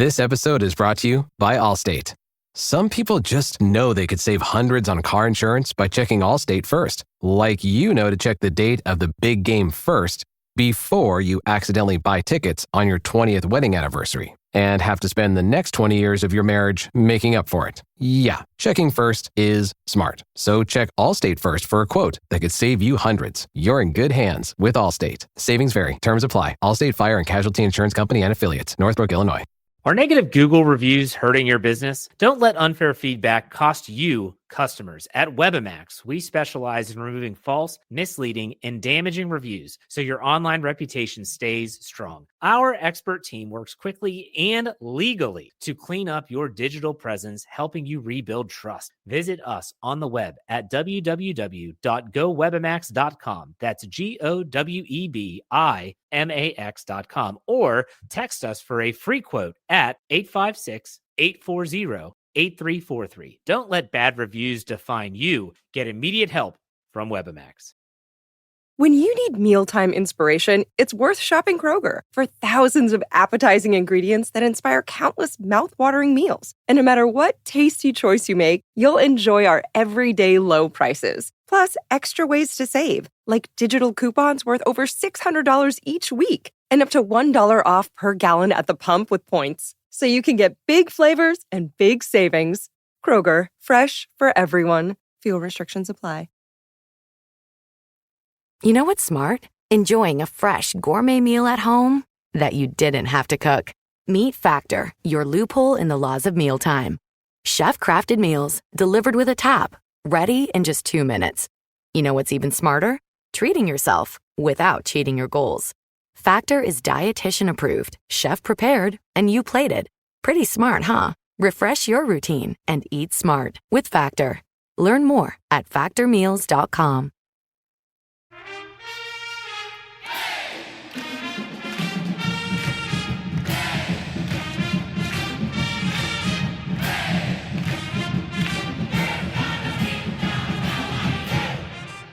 This episode is brought to you by Allstate. Some people just know they could save hundreds on car insurance by checking Allstate first. Like you know to check the date of the big game first before you accidentally buy tickets on your 20th wedding anniversary and have to spend the next 20 years of your marriage making up for it. Yeah, checking first is smart. So check Allstate first for a quote that could save you hundreds. You're in good hands with Allstate. Savings vary. Terms apply. Allstate Fire and Casualty Insurance Company and Affiliates. Northbrook, Illinois. Are negative Google reviews hurting your business? Don't let unfair feedback cost you customers. At Webamax, we specialize in removing false, misleading, and damaging reviews so your online reputation stays strong. Our expert team works quickly and legally to clean up your digital presence, helping you rebuild trust. Visit us on the web at www.gowebamax.com. That's GOWEBIMAX.com, or text us for a free quote at 856-840-8343. Don't let bad reviews define you. Get immediate help from Webamax. When you need mealtime inspiration, it's worth shopping Kroger for thousands of appetizing ingredients that inspire countless mouth-watering meals. And no matter what tasty choice you make, you'll enjoy our everyday low prices. Plus, extra ways to save, like digital coupons worth over $600 each week and up to $1 off per gallon at the pump with points. So you can get big flavors and big savings. Kroger, fresh for everyone. Fuel restrictions apply. You know what's smart? Enjoying a fresh gourmet meal at home that you didn't have to cook. Meet Factor, your loophole in the laws of mealtime. Chef-crafted meals delivered with a tap, ready in just 2 minutes. You know what's even smarter? Treating yourself without cheating your goals. Factor is dietitian approved, chef prepared, and you plated. Pretty smart, huh? Refresh your routine and eat smart with Factor. Learn more at factormeals.com.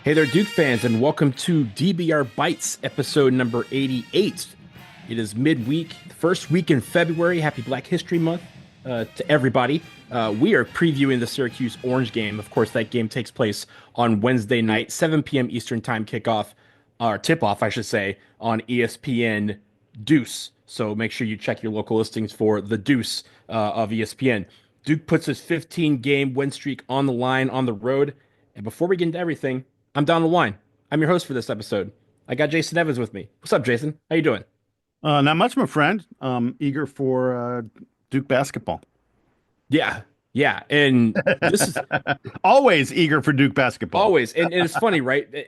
Hey there, Duke fans, and welcome to DBR Bites, episode number 88. It is midweek, the first week in February. Happy Black History Month to everybody. We are previewing the Syracuse Orange game. Of course, that game takes place on Wednesday night, 7 p.m. Eastern Time kickoff, or tip-off, I should say, on ESPN Deuce. So make sure you check your local listings for the Deuce of ESPN. Duke puts his 15-game win streak on the line on the road. And before we get into everything, I'm Donald Wine. I'm your host for this episode. I got Jason Evans with me. What's up, Jason? How you doing? Not much, my friend. Eager for Duke basketball. Yeah. And this is always eager for Duke basketball. Always. And it's funny, right?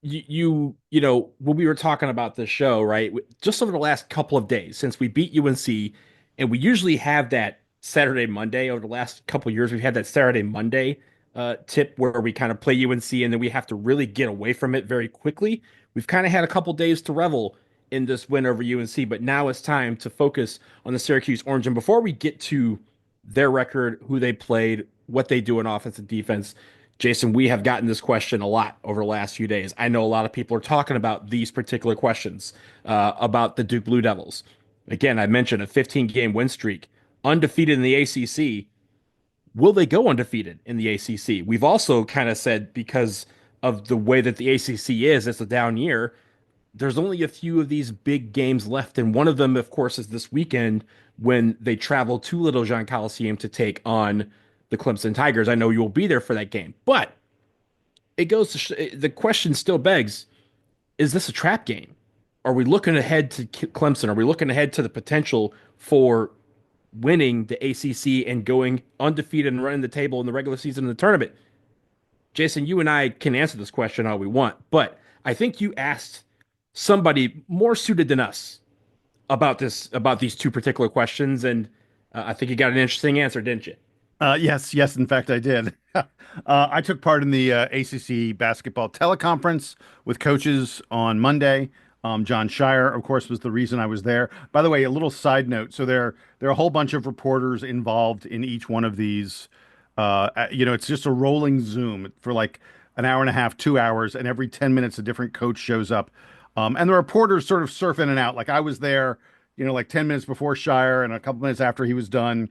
You know, when we were talking about this show, right? Just over the last couple of days since we beat UNC, and we usually have that Saturday, Monday. Over the last couple of years, we've had that Saturday, Monday tip where we kind of play UNC and then we have to really get away from it very quickly. We've kind of had a couple days to revel in this win over UNC, but now it's time to focus on the Syracuse Orange. And before we get to their record, who they played, what they do in offense and defense, Jason, we have gotten this question a lot over the last few days. I know a lot of people are talking about these particular questions about the Duke Blue Devils. Again, I mentioned a 15-game win streak, undefeated in the ACC. Will they go undefeated in the ACC? We've also kind of said because of the way that the ACC is, it's a down year. There's only a few of these big games left. And one of them, of course, is this weekend when they travel to Littlejohn Coliseum to take on the Clemson Tigers. I know you'll be there for that game. But it goes to the question still begs, is this a trap game? Are we looking ahead to Clemson? Are we looking ahead to the potential for winning the ACC and going undefeated and running the table in the regular season of the tournament? Jason, you and I can answer this question all we want, but I think you asked somebody more suited than us about these two particular questions, and I think you got an interesting answer, didn't you? Yes, in fact, I did. I took part in the ACC basketball teleconference with coaches on Monday. Jon Scheyer, of course, was the reason I was there. By the way, a little side note. So there are a whole bunch of reporters involved in each one of these. It's just a rolling Zoom for like an hour and a half, 2 hours, and every 10 minutes a different coach shows up. And the reporters sort of surf in and out. Like I was there like 10 minutes before Scheyer and a couple minutes after he was done.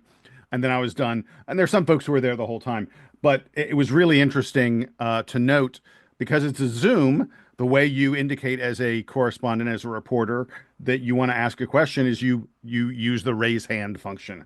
And then I was done. And there's some folks who were there the whole time. But it was really interesting to note, because it's a Zoom, the way you indicate as a correspondent, as a reporter, that you want to ask a question is you use the raise hand function.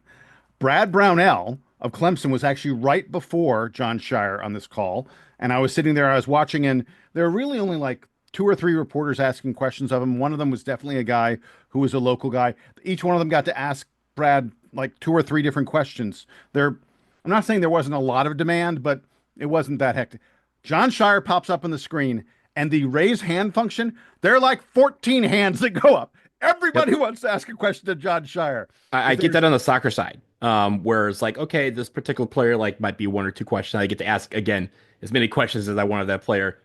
Brad Brownell of Clemson was actually right before Jon Scheyer on this call. And I was sitting there, I was watching, and there were really only like 2 or 3 reporters asking questions of him. One of them was definitely a guy who was a local guy. Each one of them got to ask Brad like 2 or 3 different questions. I'm not saying there wasn't a lot of demand, but it wasn't that hectic. Jon Scheyer pops up on the screen, and the raise hand function, there are like 14 hands that go up. Everybody wants to ask a question to Jon Scheyer. I get that on the soccer side, where it's like, okay, this particular player like might be 1 or 2 questions. I get to ask again as many questions as I want of that player.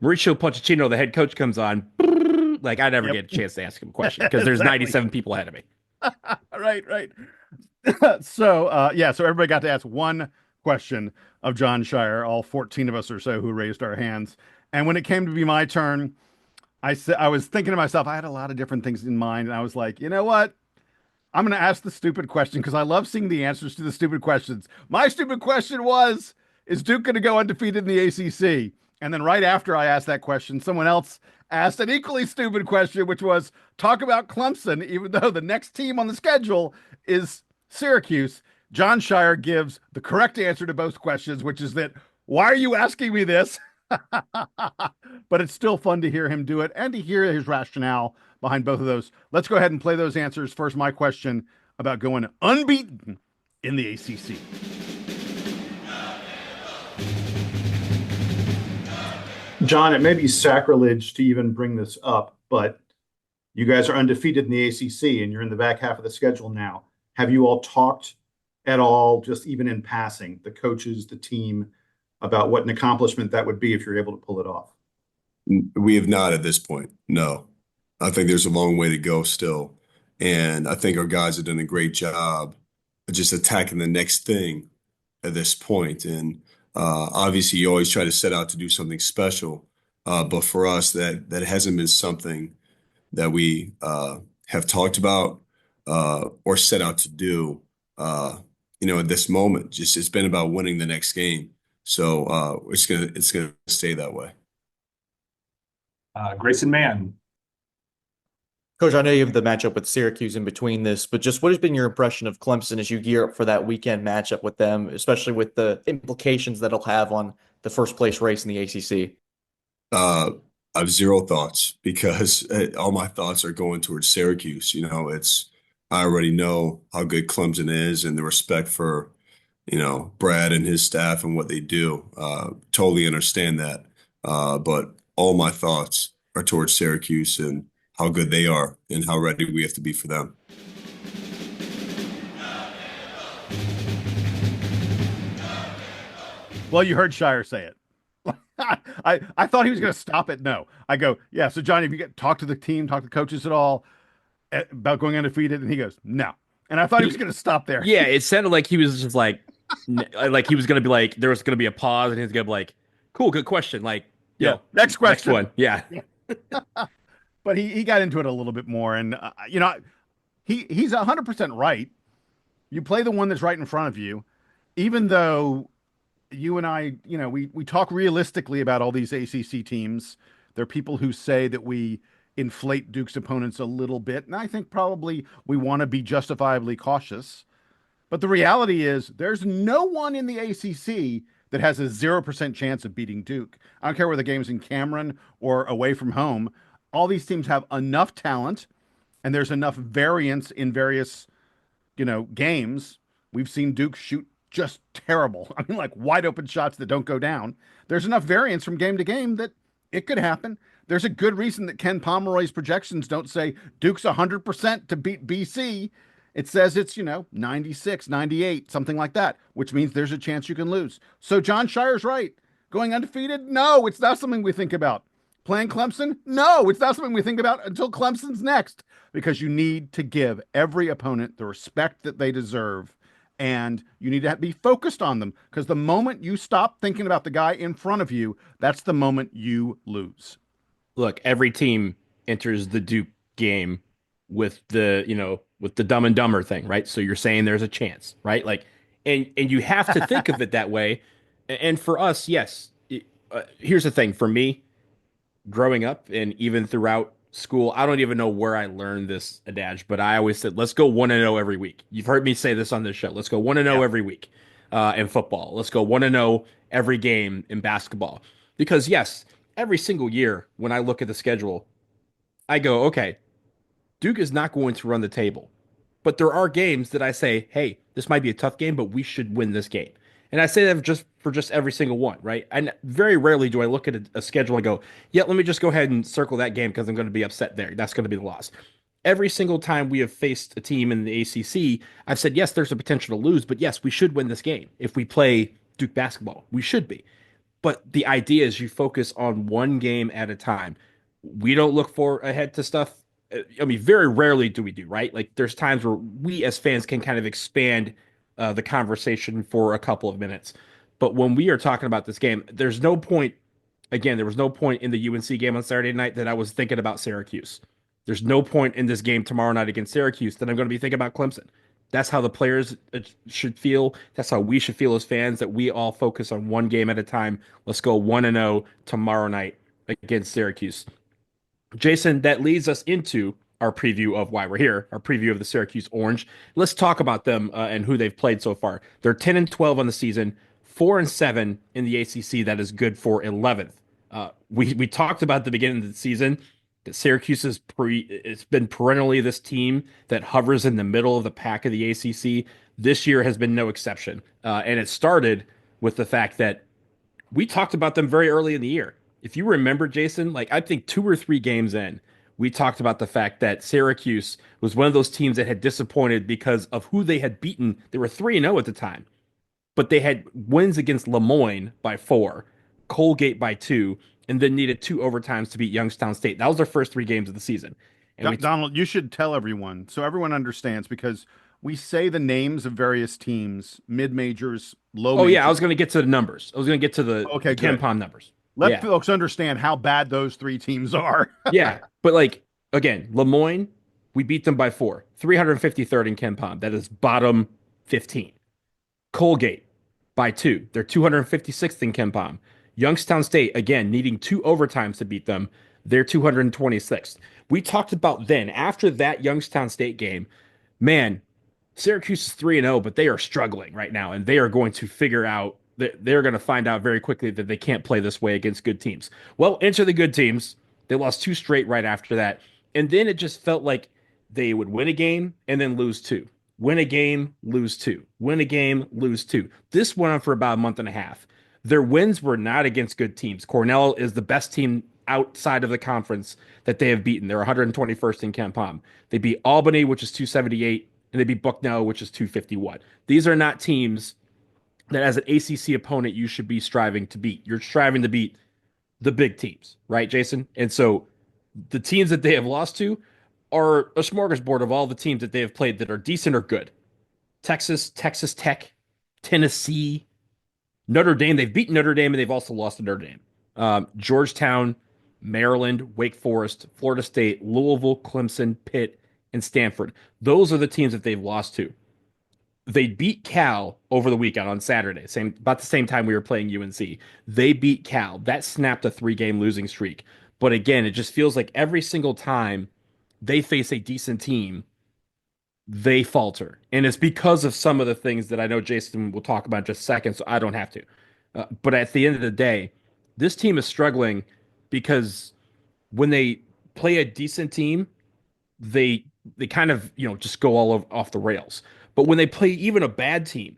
Mauricio Pochettino, the head coach, comes on. Like, I never get a chance to ask him a question because there's 97 people ahead of me. Right. So everybody got to ask one question of Jon Scheyer, all 14 of us or so who raised our hands. And when it came to be my turn, I was thinking to myself, I had a lot of different things in mind. And I was like, you know what? I'm going to ask the stupid question because I love seeing the answers to the stupid questions. My stupid question was, is Duke going to go undefeated in the ACC? And then right after I asked that question, someone else asked an equally stupid question, which was talk about Clemson, even though the next team on the schedule is Syracuse. Jon Scheyer gives the correct answer to both questions, which is that, why are you asking me this? But it's still fun to hear him do it and to hear his rationale behind both of those. Let's go ahead and play those answers. First, my question about going unbeaten in the ACC. John, it may be sacrilege to even bring this up, but you guys are undefeated in the ACC and you're in the back half of the schedule now. Have you all talked at all, just even in passing, the coaches, the team, about what an accomplishment that would be if you're able to pull it off? We have not at this point. No, I think there's a long way to go still. And I think our guys have done a great job of just attacking the next thing at this point. And obviously you always try to set out to do something special. But for us, that hasn't been something that we have talked about or set out to do, at this moment. Just it's been about winning the next game. So it's gonna stay that way. Grayson Mann. Coach, I know you have the matchup with Syracuse in between this, but just what has been your impression of Clemson as you gear up for that weekend matchup with them, especially with the implications that it'll have on the first place race in the ACC? I have zero thoughts because all my thoughts are going towards Syracuse. I already know how good Clemson is and the respect for, Brad and his staff and what they do. Totally understand that. But all my thoughts are towards Syracuse and how good they are and how ready we have to be for them. Well, you heard Scheyer say it. I thought he was going to stop it. No, I go, yeah. So Johnny, if you talk to the team, talk to coaches at all about going undefeated, and he goes, no. And I thought he was going to stop there. Yeah, it sounded like he was just like he was going to be like, there was going to be a pause, and he's going to be like, cool, good question. Like, next question. Next one. Yeah. But he got into it a little bit more, and he's 100% right. You play the one that's right in front of you, even though you and I, we talk realistically about all these ACC teams. There are people who say that we inflate Duke's opponents a little bit, and I think probably we want to be justifiably cautious. But the reality is there's no one in the ACC that has a 0% chance of beating Duke. I don't care whether the game's in Cameron or away from home. All these teams have enough talent, and there's enough variance in various, games. We've seen Duke shoot just terrible. I mean, like wide open shots that don't go down. There's enough variance from game to game that it could happen. There's a good reason that Ken Pomeroy's projections don't say Duke's 100% to beat BC. It says it's, 96, 98, something like that, which means there's a chance you can lose. So Jon Scheyer's right. Going undefeated? No, it's not something we think about. Playing Clemson? No, it's not something we think about until Clemson's next, because you need to give every opponent the respect that they deserve, and you need to be focused on them, because the moment you stop thinking about the guy in front of you, that's the moment you lose. Look, every team enters the Duke game with the Dumb and Dumber thing, right? So you're saying there's a chance, right? Like, and you have to think of it that way. And for us, yes. Here's the thing for me, growing up and even throughout school, I don't even know where I learned this adage, but I always said, let's go 1-0 every week. You've heard me say this on this show. Let's go 1-0 every week in football. Let's go 1-0 every game in basketball. Because, yes, every single year when I look at the schedule, I go, okay, Duke is not going to run the table. But there are games that I say, hey, this might be a tough game, but we should win this game. And I say that just for just every single one, right? And very rarely do I look at a schedule and go, yeah, let me just go ahead and circle that game because I'm going to be upset there. That's going to be the loss. Every single time we have faced a team in the ACC, I've said, yes, there's a potential to lose, but yes, we should win this game. If we play Duke basketball, we should be. But the idea is you focus on one game at a time. We don't look for ahead to stuff. I mean, very rarely do we do, right? Like there's times where we as fans can kind of expand the conversation for a couple of minutes. But when we are talking about this game, there's no point, again, there was no point in the UNC game on Saturday night that I was thinking about Syracuse. There's no point in this game tomorrow night against Syracuse that I'm going to be thinking about Clemson. That's how the players should feel. That's how we should feel as fans, that we all focus on one game at a time. Let's go 1-0 tomorrow night against Syracuse. Jason, that leads us into our preview of why we're here, our preview of the Syracuse Orange. Let's talk about them and who they've played so far. They're 10-12 on the season, 4-7 in the ACC. That is good for 11th. We talked about at the beginning of the season that Syracuse it's been perennially this team that hovers in the middle of the pack of the ACC. This year has been no exception, and it started with the fact that we talked about them very early in the year. If you remember, Jason, like I think 2 or 3 games in, we talked about the fact that Syracuse was one of those teams that had disappointed because of who they had beaten. They were 3-0 at the time, but they had wins against Lemoyne by 4, Colgate by 2, and then needed 2 overtimes to beat Youngstown State. That was their first 3 games of the season. And Donald, you should tell everyone so everyone understands, because we say the names of various teams, mid-majors, low majors. Oh, yeah, I was going to get to the numbers. I was going to get to the KenPom numbers. Let folks understand how bad those 3 teams are. Yeah, but like, again, Lemoyne, we beat them by 4. 353rd in KenPom. That is bottom 15. Colgate by 2. They're 256th in KenPom. Youngstown State, again, needing 2 overtimes to beat them. They're 226th. We talked about then, after that Youngstown State game, man, Syracuse is 3-0, but they are struggling right now, and they are going to figure out they're going to find out very quickly that they can't play this way against good teams. Well, enter the good teams. They lost 2 straight right after that. And then it just felt like they would win a game and then lose 2. Win a game, lose 2. Win a game, lose 2. This went on for about a month and a half. Their wins were not against good teams. Cornell is the best team outside of the conference that they have beaten. They're 121st in KenPom. They beat Albany, which is 278, and they beat Bucknell, which is 251. These are not teams that as an ACC opponent you should be striving to beat. You're striving to beat the big teams, right, Jason? And so the teams that they have lost to are a smorgasbord of all the teams that they have played that are decent or good. Texas, Texas Tech, Tennessee, Notre Dame. They've beaten Notre Dame, and they've also lost to Notre Dame. Georgetown, Maryland, Wake Forest, Florida State, Louisville, Clemson, Pitt, and Stanford. Those are the teams that they've lost to. They beat Cal over the weekend on Saturday, about the same time we were playing UNC. They beat Cal. That snapped a 3-game losing streak. But again, it just feels like every single time they face a decent team, they falter. And it's because of some of the things that I know Jason will talk about in just a second, so I don't have to. But at the end of the day, this team is struggling because when they play a decent team, they kind of, just go all off the rails. But when they play even a bad team,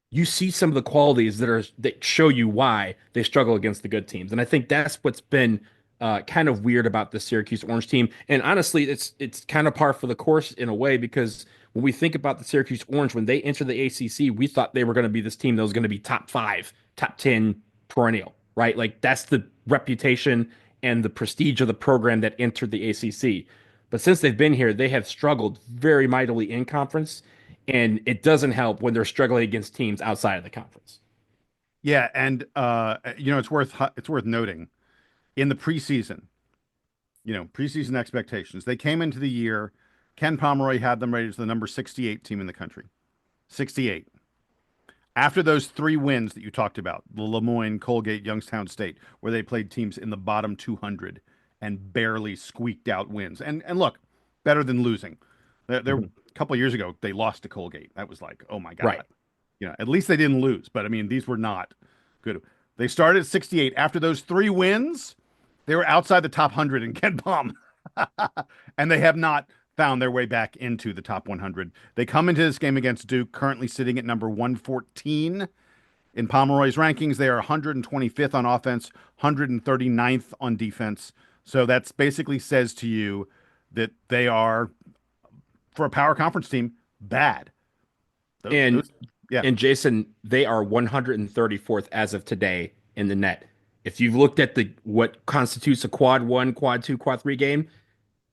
you see some of the qualities that show you why they struggle against the good teams. And I think that's what's been kind of weird about the Syracuse Orange team. And honestly, it's kind of par for the course in a way, because when we think about the Syracuse Orange, when they entered the ACC, we thought they were going to be this team that was going to be top 5, top 10 perennial, right? Like that's the reputation and the prestige of the program that entered the ACC. But since they've been here, they have struggled very mightily in conference. And it doesn't help when they're struggling against teams outside of the conference. Yeah, and it's worth noting in the preseason, preseason expectations. They came into the year Ken Pomeroy had them rated as the number 68 team in the country. 68. After those 3 wins that you talked about, the Lemoyne, Colgate, Youngstown State, where they played teams in the bottom 200 and barely squeaked out wins. And look, better than losing. There a couple of years ago, they lost to Colgate. That was like, oh my God. Right. At least they didn't lose. But I mean, these were not good. They started at 68. After those 3 wins, they were outside the top 100 in Ken Pom. And they have not found their way back into the top 100. They come into this game against Duke, currently sitting at number 114 in Pomeroy's rankings. They are 125th on offense, 139th on defense. So that's basically says to you that they are, for a power conference team, bad. And Jason, they are 134th as of today in the net. If you've looked at what constitutes a quad 1, quad 2, quad 3 game,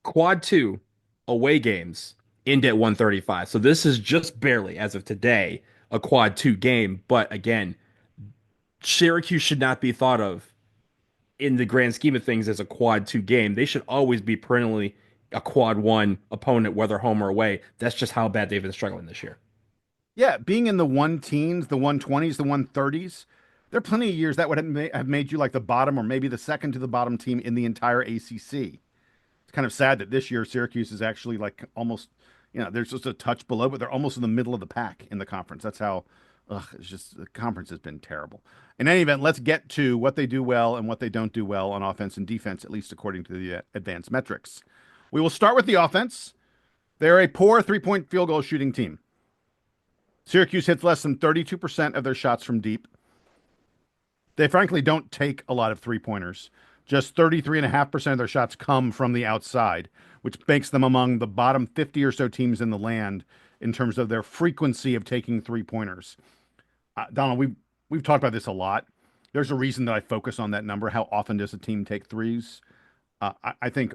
quad 2 away games end at 135. So this is just barely, as of today, a quad 2 game. But again, Syracuse should not be thought of in the grand scheme of things as a quad 2 game. They should always be perennially a quad 1 opponent, whether home or away. That's just how bad they've been struggling this year. Yeah, being in the 1-teens, the 120s, the 130s, there are plenty of years that would have made you like the bottom or maybe the second to the bottom team in the entire ACC. It's kind of sad that this year Syracuse is actually like almost, there's just a touch below, but they're almost in the middle of the pack in the conference. That's how, it's just, the conference has been terrible. In any event, let's get to what they do well and what they don't do well on offense and defense, at least according to the advanced metrics. We will start with the offense. They're a poor 3-point field goal shooting team. Syracuse hits less than 32% of their shots from deep. They frankly don't take a lot of 3-pointers. Just 33.5% of their shots come from the outside, which makes them among the bottom 50 or so teams in the land in terms of their frequency of taking 3-pointers. Donald, we've talked about this a lot. There's a reason that I focus on that number. How often does a team take threes? I think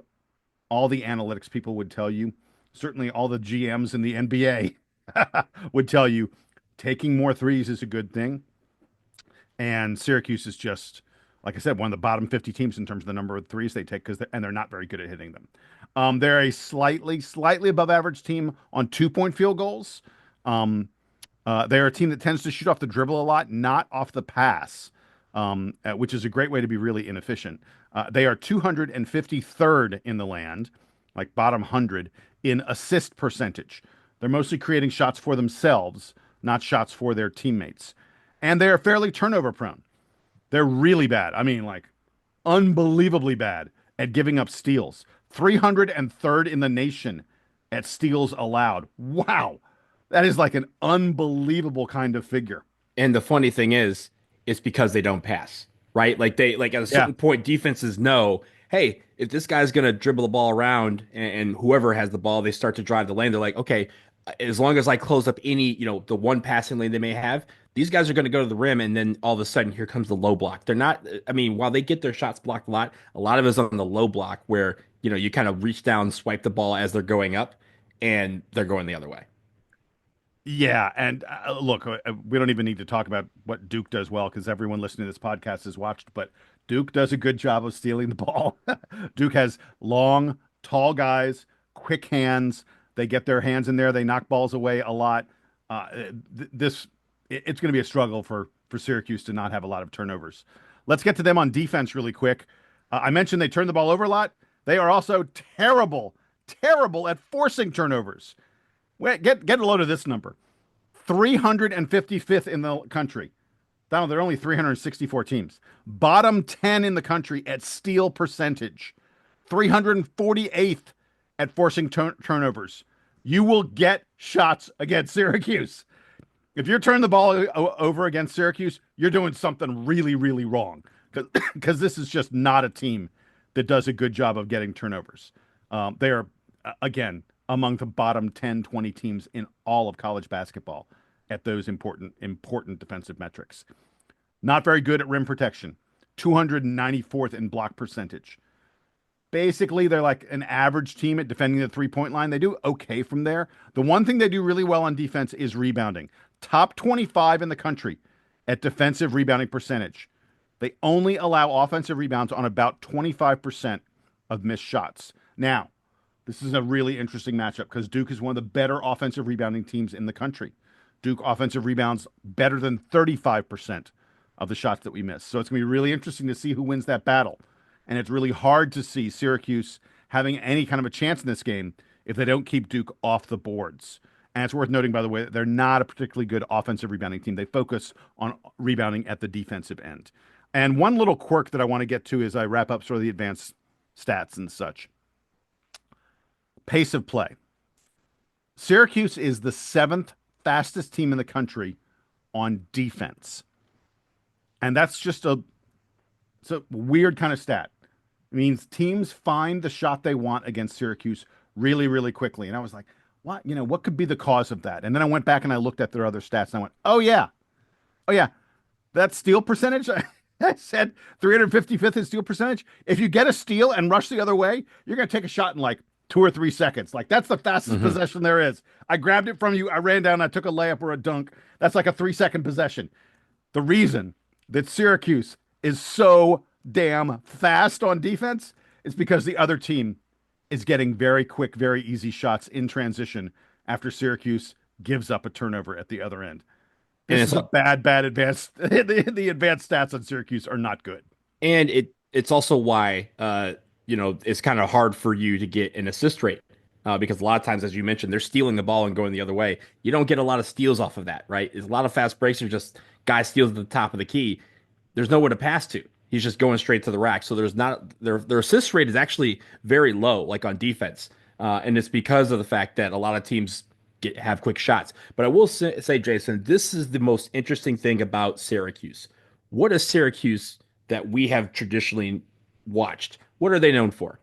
all the analytics people would tell you, certainly all the GMs in the NBA would tell you, taking more threes is a good thing. And Syracuse is just, like I said, one of the bottom 50 teams in terms of the number of threes they take, and they're not very good at hitting them. They're a slightly above average team on 2-point field goals. They're a team that tends to shoot off the dribble a lot, not off the pass, which is a great way to be really inefficient. They are 253rd in the land, like bottom 100, in assist percentage. They're mostly creating shots for themselves, not shots for their teammates. And they are fairly turnover prone. They're really bad. I mean, like, unbelievably bad at giving up steals. 303rd in the nation at steals allowed. Wow. That is like an unbelievable kind of figure. And the funny thing is, it's because they don't pass, right? Like at a certain point, defenses know, hey, if this guy's going to dribble the ball around and whoever has the ball, they start to drive the lane. They're like, okay, as long as I close up any, the one passing lane they may have, these guys are going to go to the rim, and then all of a sudden, here comes the low block. They're not, while they get their shots blocked a lot of it is on the low block where, you kind of reach down, swipe the ball as they're going up, and they're going the other way. Yeah, and look, we don't even need to talk about what Duke does well because everyone listening to this podcast has watched, but Duke does a good job of stealing the ball. Duke has long, tall guys, quick hands. They get their hands in there. They knock balls away a lot. It's going to be a struggle for Syracuse to not have a lot of turnovers. Let's get to them on defense really quick. I mentioned they turn the ball over a lot. They are also terrible at forcing turnovers. Get a load of this number. 355th in the country. Donald, there are only 364 teams. Bottom 10 in the country at steal percentage. 348th at forcing turnovers. You will get shots against Syracuse. If you're turning the ball over against Syracuse, you're doing something really, really wrong because this is just not a team that does a good job of getting turnovers. They are, again, among the bottom 10, 20 teams in all of college basketball at those important defensive metrics. Not very good at rim protection. 294th in block percentage. Basically, they're like an average team at defending the 3-point line. They do okay from there. The one thing they do really well on defense is rebounding. Top 25 in the country at defensive rebounding percentage. They only allow offensive rebounds on about 25% of missed shots. Now, This is a really interesting matchup because Duke is one of the better offensive rebounding teams in the country. Duke offensive rebounds better than 35% of the shots that we miss. So it's going to be really interesting to see who wins that battle. And it's really hard to see Syracuse having any kind of a chance in this game if they don't keep Duke off the boards. And it's worth noting, by the way, that they're not a particularly good offensive rebounding team. They focus on rebounding at the defensive end. And one little quirk that I want to get to as I wrap up sort of the advanced stats and such. Pace of play. Syracuse is the 7th fastest team in the country on defense. And that's just it's a weird kind of stat. It means teams find the shot they want against Syracuse really, really quickly. And I was like, what could be the cause of that? And then I went back and I looked at their other stats and I went, oh yeah, that steal percentage. I said 355th in steal percentage. If you get a steal and rush the other way, you're going to take a shot in like 2 or 3 seconds. Like that's the fastest possession there is. I grabbed it from you. I ran down. I took a layup or a dunk. That's like a 3-second possession. The reason that Syracuse is so damn fast on defense is because the other team is getting very quick, very easy shots in transition after Syracuse gives up a turnover at the other end. This is a bad advanced. The advanced stats on Syracuse are not good. And it's also why it's kind of hard for you to get an assist rate because a lot of times, as you mentioned, they're stealing the ball and going the other way. You don't get a lot of steals off of that, right? There's a lot of fast breaks. Are just guy steals at the top of the key. There's nowhere to pass to. He's just going straight to the rack. So there's not their assist rate is actually very low, like on defense, and it's because of the fact that a lot of teams have quick shots. But I will say, Jason, this is the most interesting thing about Syracuse. What is Syracuse that we have traditionally watched? What are they known for?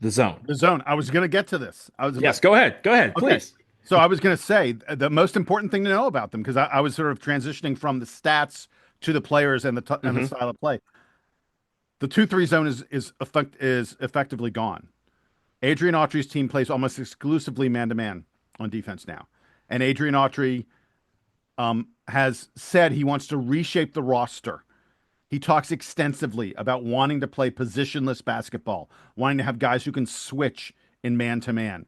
The zone. The zone. I was going to get to this. Yes, go ahead. Go ahead, please. So I was going to say the most important thing to know about them, because I was sort of transitioning from the stats to the players and the style of play. The 2-3 zone is effectively gone. Adrian Autry's team plays almost exclusively man-to-man on defense now. And Adrian Autry has said he wants to reshape the roster. He talks extensively about wanting to play positionless basketball, wanting to have guys who can switch in man-to-man.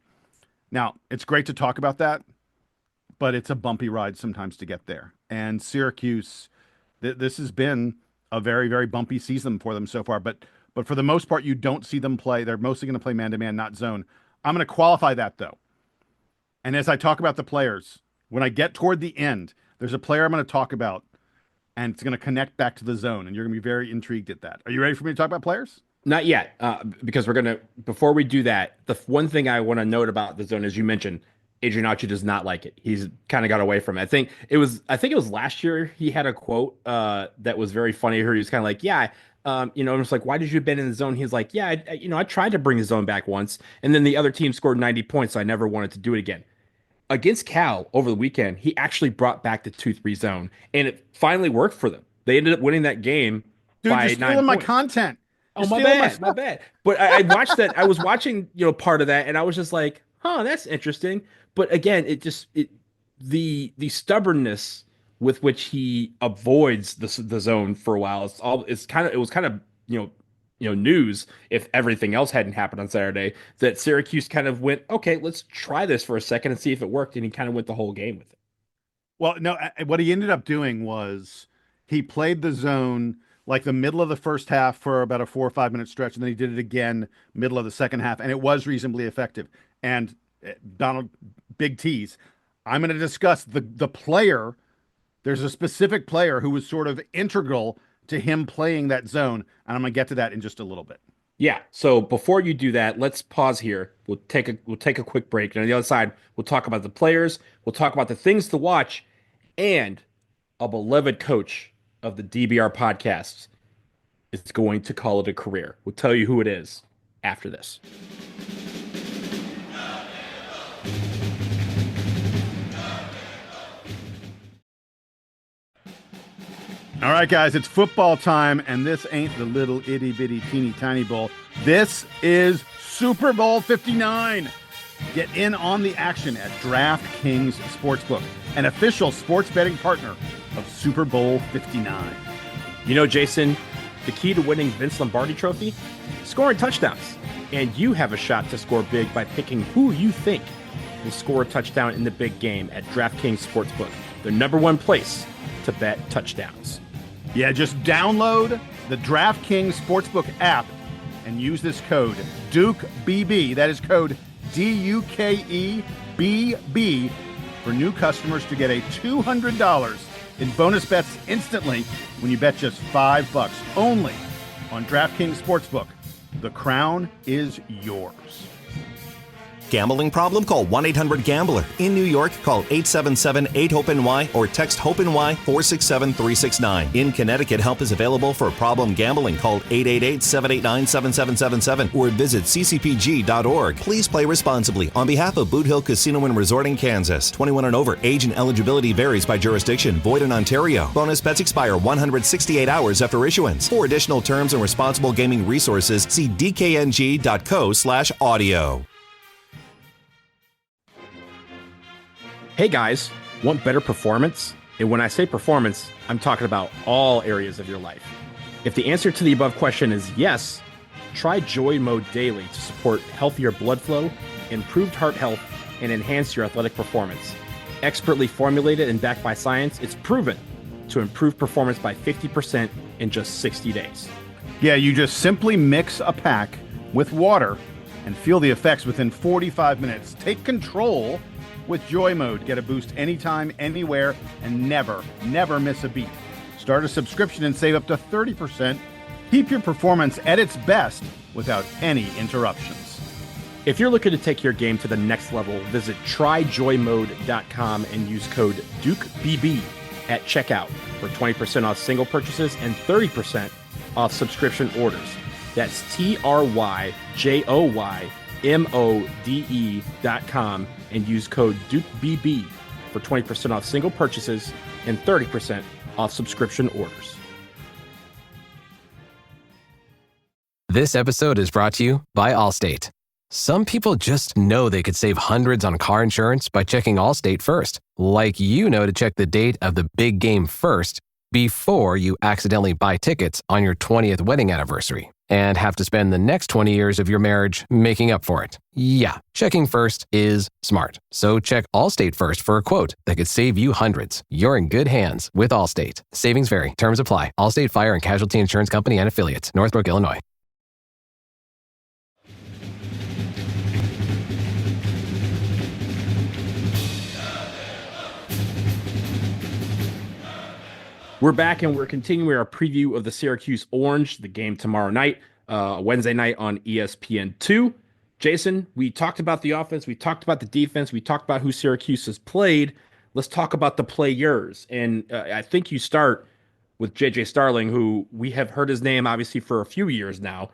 Now, it's great to talk about that, but it's a bumpy ride sometimes to get there. And Syracuse, this has been a very, very bumpy season for them so far. But for the most part, you don't see them play. They're mostly going to play man-to-man, not zone. I'm going to qualify that, though. And as I talk about the players, when I get toward the end, there's a player I'm going to talk about, and it's going to connect back to the zone, and you're going to be very intrigued at that. Are you ready for me to talk about players? Not yet, because before we do that, the one thing I want to note about the zone is you mentioned Adrian Autry does not like it. He's kind of got away from it. I think it was last year he had a quote that was very funny. He was kind of like, I'm just like, why did you abandon the zone? He's like, I tried to bring the zone back once, and then the other team scored 90 points, so I never wanted to do it again. Against Cal over the weekend, he actually brought back the 2-3 zone, and it finally worked for them. They ended up winning that game by 9 points. Dude, you're stealing my content. Oh, my bad. But I watched that. I was watching, part of that, and I was just like, that's interesting. But again, the stubbornness with which he avoids the zone for a while, it was kind of news, if everything else hadn't happened on Saturday, that Syracuse kind of went, okay, let's try this for a second and see if it worked, and he kind of went the whole game with it. Well, no, what he ended up doing was he played the zone like the middle of the first half for about a 4 or 5 minute stretch, and then he did it again middle of the second half, and it was reasonably effective. And Donald, big tease, I'm going to discuss the player. There's a specific player who was sort of integral to him playing that zone, and I'm going to get to that in just a little bit. Yeah. So before you do that, let's pause here. We'll take a quick break, and on the other side, we'll talk about the players. We'll talk about the things to watch, and a beloved coach of the DBR podcast is going to call it a career. We'll tell you who it is after this. All right, guys, it's football time, and this ain't the little itty-bitty teeny-tiny bowl. This is Super Bowl 59. Get in on the action at DraftKings Sportsbook, an official sports betting partner of Super Bowl 59. Jason, the key to winning Vince Lombardi Trophy? Scoring touchdowns. And you have a shot to score big by picking who you think will score a touchdown in the big game at DraftKings Sportsbook, the #1 place to bet touchdowns. Yeah, just download the DraftKings Sportsbook app and use this code DukeBB. That is code DUKEBB for new customers to get a $200 in bonus bets instantly when you bet just $5 only on DraftKings Sportsbook. The crown is yours. Gambling problem? Call 1-800-GAMBLER. In New York, call 877-8-HOPE-NY or text HOPE-NY 467-369. In Connecticut, help is available for problem gambling. Call 888-789-7777 or visit ccpg.org. Please play responsibly. On behalf of Boot Hill Casino and Resort in Kansas, 21 and over, age and eligibility varies by jurisdiction. Void in Ontario. Bonus bets expire 168 hours after issuance. For additional terms and responsible gaming resources, see dkng.co/audio. Hey guys, want better performance? And when I say performance, I'm talking about all areas of your life. If the answer to the above question is yes, try Joy Mode Daily to support healthier blood flow, improved heart health, and enhance your athletic performance. Expertly formulated and backed by science, it's proven to improve performance by 50% in just 60 days. Yeah, you just simply mix a pack with water and feel the effects within 45 minutes. Take control with Joy Mode. Get a boost anytime, anywhere, and never miss a beat. Start a subscription and save up to 30%. Keep your performance at its best without any interruptions. If you're looking to take your game to the next level, visit tryjoymode.com and use code DukeBB at checkout for 20% off single purchases and 30% off subscription orders. That's tryjoymode.com and use code DukeBB for 20% off single purchases and 30% off subscription orders. This episode is brought to you by Allstate. Some people just know they could save hundreds on car insurance by checking Allstate first, like you know to check the date of the big game first before you accidentally buy tickets on your 20th wedding anniversary and have to spend the next 20 years of your marriage making up for it. Yeah, checking first is smart. So check Allstate first for a quote that could save you hundreds. You're in good hands with Allstate. Savings vary. Terms apply. Allstate Fire and Casualty Insurance Company and Affiliates. Northbrook, Illinois. We're back and we're continuing our preview of the Syracuse Orange, the game tomorrow night, Wednesday night on ESPN2. Jason, we talked about the offense, we talked about the defense, we talked about who Syracuse has played. Let's talk about the players. And I think you start with J.J. Starling, who we have heard his name obviously for a few years now,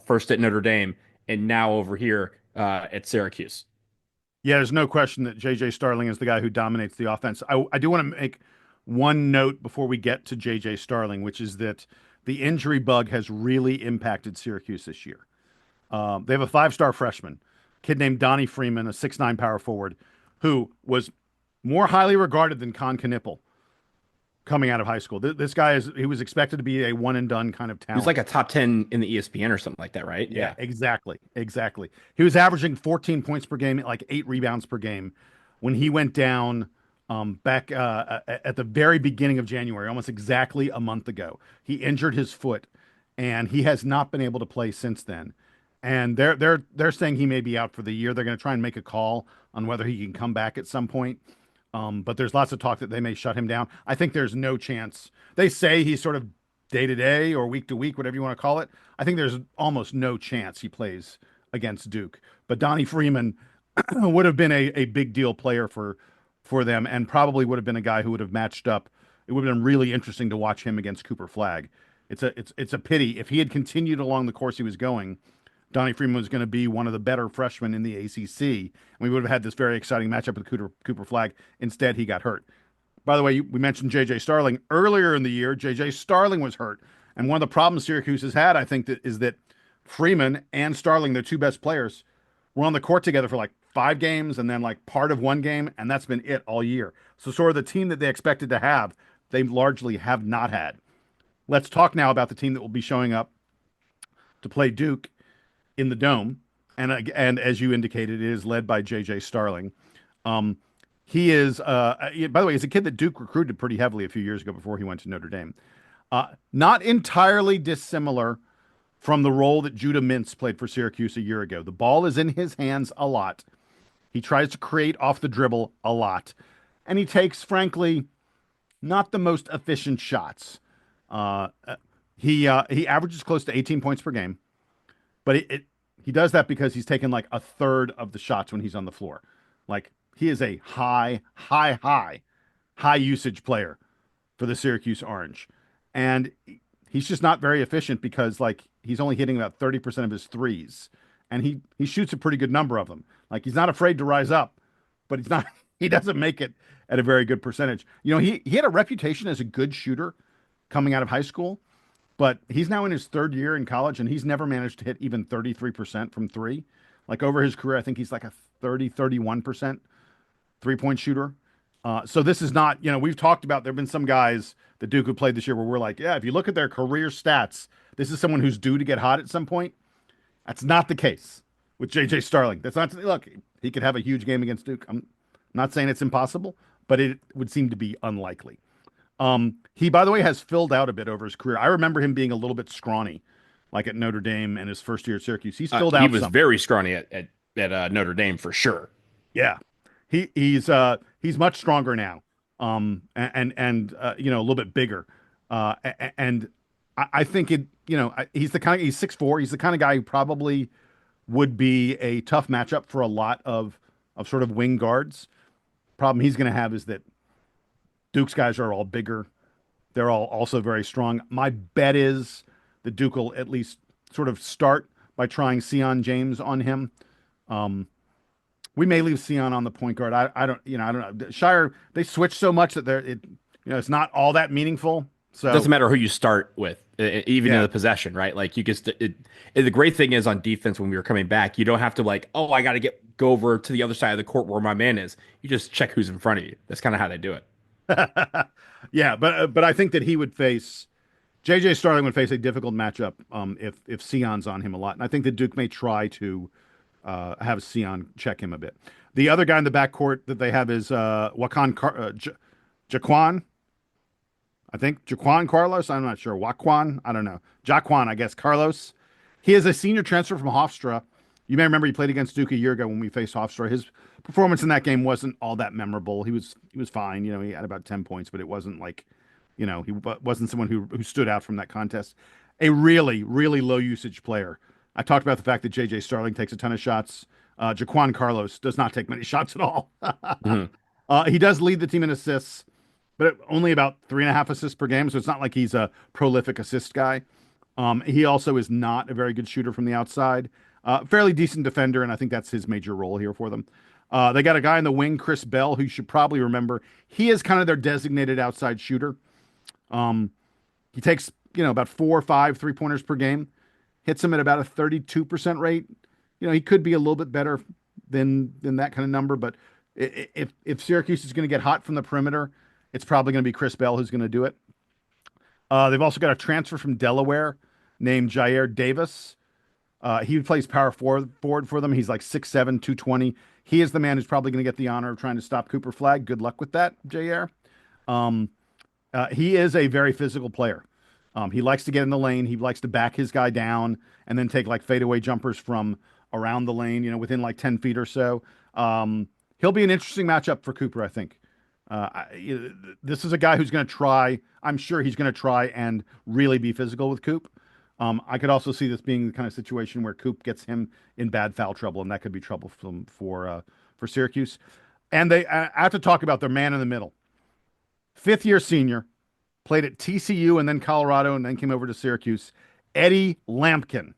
first at Notre Dame and now over here at Syracuse. Yeah, there's no question that J.J. Starling is the guy who dominates the offense. I do want to make one note before we get to J.J. Starling, which is that the injury bug has really impacted Syracuse this year. They have a 5-star freshman, a kid named Donnie Freeman, a 6'9" power forward, who was more highly regarded than Con Knippel coming out of high school. This guy he was expected to be a one-and-done kind of talent. He's like a top 10 in the ESPN or something like that, right? Yeah, exactly. He was averaging 14 points per game, like 8 rebounds per game. When he went down back at the very beginning of January, almost exactly a month ago, he injured his foot, and he has not been able to play since then. And they're saying he may be out for the year. They're going to try and make a call on whether he can come back at some point. But there's lots of talk that they may shut him down. I think there's no chance. They say he's sort of day to day or week to week, whatever you want to call it. I think there's almost no chance he plays against Duke. But Donnie Freeman would have been a big deal player for them, and probably would have been a guy who would have matched up. It would have been really interesting to watch him against Cooper Flagg. It's a pity. If he had continued along the course he was going, Donnie Freeman was going to be one of the better freshmen in the ACC, and we would have had this very exciting matchup with Cooper Flagg. Instead, he got hurt. By the way, we mentioned J.J. Starling. Earlier in the year, J.J. Starling was hurt, and one of the problems Syracuse has had, I think, is that Freeman and Starling, their two best players, were on the court together for like 5 games and then like part of one game, and that's been it all year. So sort of the team that they expected to have, they largely have not had. Let's talk now about the team that will be showing up to play Duke in the dome, and as you indicated, it is led by J.J. Starling. He is, by the way, he's a kid that Duke recruited pretty heavily a few years ago before he went to Notre Dame. Not entirely dissimilar from the role that Judah Mintz played for Syracuse a year ago. The ball is in his hands a lot. He tries to create off the dribble a lot. And he takes, frankly, not the most efficient shots. He averages close to 18 points per game. But he does that because he's taken like a third of the shots when he's on the floor. Like, he is a high usage player for the Syracuse Orange. And he's just not very efficient because, like, he's only hitting about 30% of his threes. And he shoots a pretty good number of them. Like, he's not afraid to rise up, but he doesn't make it at a very good percentage. You know, he had a reputation as a good shooter coming out of high school, but he's now in his third year in college, and he's never managed to hit even 33% from three. Like, over his career, I think he's like a 31% three-point shooter. So this is not, you know, we've talked about, there have been some guys that Duke have played this year where we're like, yeah, if you look at their career stats, this is someone who's due to get hot at some point. That's not the case with J.J. Starling. That's not, look, he could have a huge game against Duke. I'm not saying it's impossible, but it would seem to be unlikely. He, by the way, has filled out a bit over his career. I remember him being a little bit scrawny, like at Notre Dame and his first year at Syracuse. He's filled out. He was very scrawny at Notre Dame for sure. Yeah. He's much stronger now. And you know, a little bit bigger. And I think he's 6'4". He's the kind of guy who probably would be a tough matchup for a lot of sort of wing guards. Problem he's going to have is that Duke's guys are all bigger. They're all also very strong. My bet is that Duke will at least sort of start by trying Sion James on him. We may leave Sion on the point guard. I don't know. Scheyer, they switch so much that it's not all that meaningful. So it doesn't matter who you start with, even in the possession, right? Like, you just the great thing is on defense, when we were coming back, you don't have to like, oh, I got to go over to the other side of the court where my man is. You just check who's in front of you. That's kind of how they do it. Yeah, but I think that J.J. Starling would face a difficult matchup if Sion's on him a lot, and I think that Duke may try to have Sion check him a bit. The other guy in the backcourt that they have is Jaquan. I think Jaquan Carlos. I'm not sure. Jaquan. I don't know. Jaquan, I guess. Carlos. He is a senior transfer from Hofstra. You may remember he played against Duke a year ago when we faced Hofstra. His performance in that game wasn't all that memorable. He was fine. You know, he had about 10 points, but it wasn't like, you know, he wasn't someone who stood out from that contest. A really, really low usage player. I talked about the fact that J.J. Starling takes a ton of shots. Jaquan Carlos does not take many shots at all. He does lead the team in assists, but only about 3.5 assists per game. So it's not like he's a prolific assist guy. He also is not a very good shooter from the outside. Fairly decent defender, and I think that's his major role here for them. They got a guy in the wing, Chris Bell, who you should probably remember. He is kind of their designated outside shooter. He takes, about 4 or 5 3-pointers per game, hits him at about a 32% rate. He could be a little bit better than that kind of number, but if Syracuse is going to get hot from the perimeter, it's probably going to be Chris Bell who's going to do it. They've also got a transfer from Delaware named Jair Davis. He plays power forward for them. He's like 6'7", 220. He is the man who's probably going to get the honor of trying to stop Cooper Flagg. Good luck with that, Jair. He is a very physical player. He likes to get in the lane. He likes to back his guy down and then take like fadeaway jumpers from around the lane, within like 10 feet or so. He'll be an interesting matchup for Cooper, I think. This is a guy who's going to try. I'm sure he's going to try and really be physical with Coop. I could also see this being the kind of situation where Coop gets him in bad foul trouble, and that could be trouble for Syracuse. And I have to talk about their man in the middle. 5th-year senior, played at TCU and then Colorado and then came over to Syracuse. Eddie Lampkin.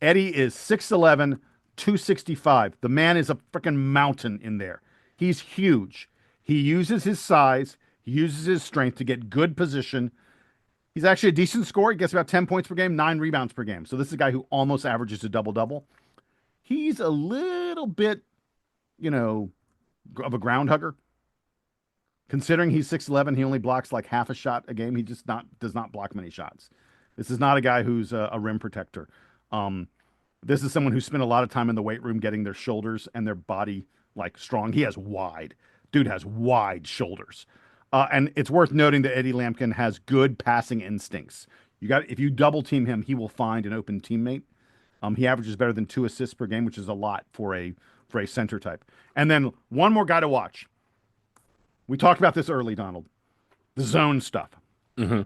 Eddie is 6'11", 265. The man is a freaking mountain in there. He's huge. He uses his size. He uses his strength to get good position. He's actually a decent scorer. He gets about 10 points per game, 9 rebounds per game. So this is a guy who almost averages a double-double. He's a little bit, of a ground hugger. Considering he's 6'11", he only blocks like half a shot a game. He just does not block many shots. This is not a guy who's a rim protector. This is someone who spent a lot of time in the weight room getting their shoulders and their body like strong. Dude has wide shoulders. And it's worth noting that Eddie Lampkin has good passing instincts. If you double team him, he will find an open teammate. He averages better than 2 assists per game, which is a lot for a center type. And then one more guy to watch. We talked about this early, Donald. The zone stuff. Mm-hmm.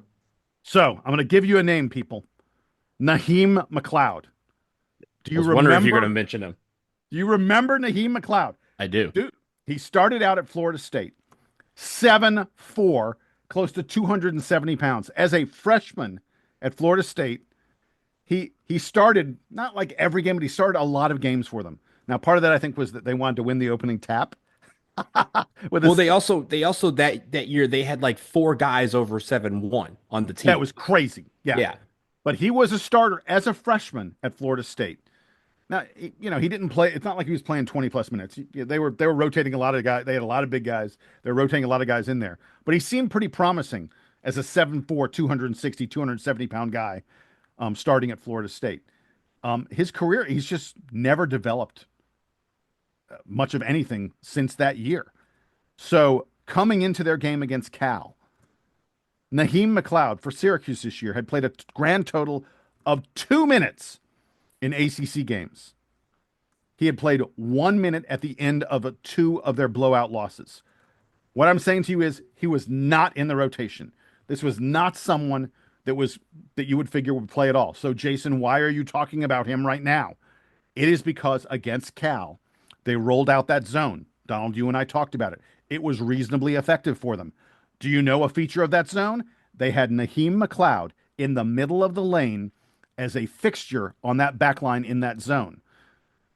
So I'm going to give you a name, people. Naheem McLeod. Do you remember? Wonder if you're going to mention him. Do you remember Naheem McLeod? I do. Dude, he started out at Florida State, 7'4", close to 270 pounds. As a freshman at Florida State, he started not like every game, but he started a lot of games for them. Now, part of that I think was that they wanted to win the opening tap. They also that year they had like 4 guys over 7'1" on the team. That was crazy. Yeah. But he was a starter as a freshman at Florida State. Now, he didn't play. It's not like he was playing 20 plus minutes. They were rotating a lot of guys. They had a lot of big guys. They're rotating a lot of guys in there. But he seemed pretty promising as a 7'4", 260, 270 pound guy starting at Florida State. His career, he's just never developed much of anything since that year. So coming into their game against Cal, Naheem McLeod for Syracuse this year had played a grand total of 2 minutes in ACC games. He had played 1 minute at the end of 2 of their blowout losses. What I'm saying to you is he was not in the rotation. This was not someone that you would figure would play at all. So Jason, why are you talking about him right now? It is because against Cal, they rolled out that zone. Donald, you and I talked about it. It was reasonably effective for them. Do you know a feature of that zone? They had Naheem McLeod in the middle of the lane as a fixture on that back line in that zone.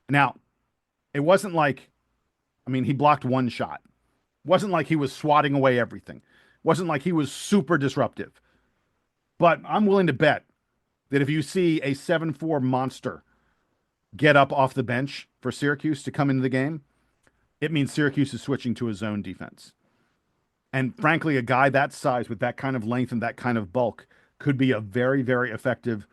Now, it wasn't like, he blocked 1 shot. It wasn't like he was swatting away everything. It wasn't like he was super disruptive. But I'm willing to bet that if you see a 7'4" monster get up off the bench for Syracuse to come into the game, it means Syracuse is switching to a zone defense. And frankly, a guy that size with that kind of length and that kind of bulk could be a very, very effective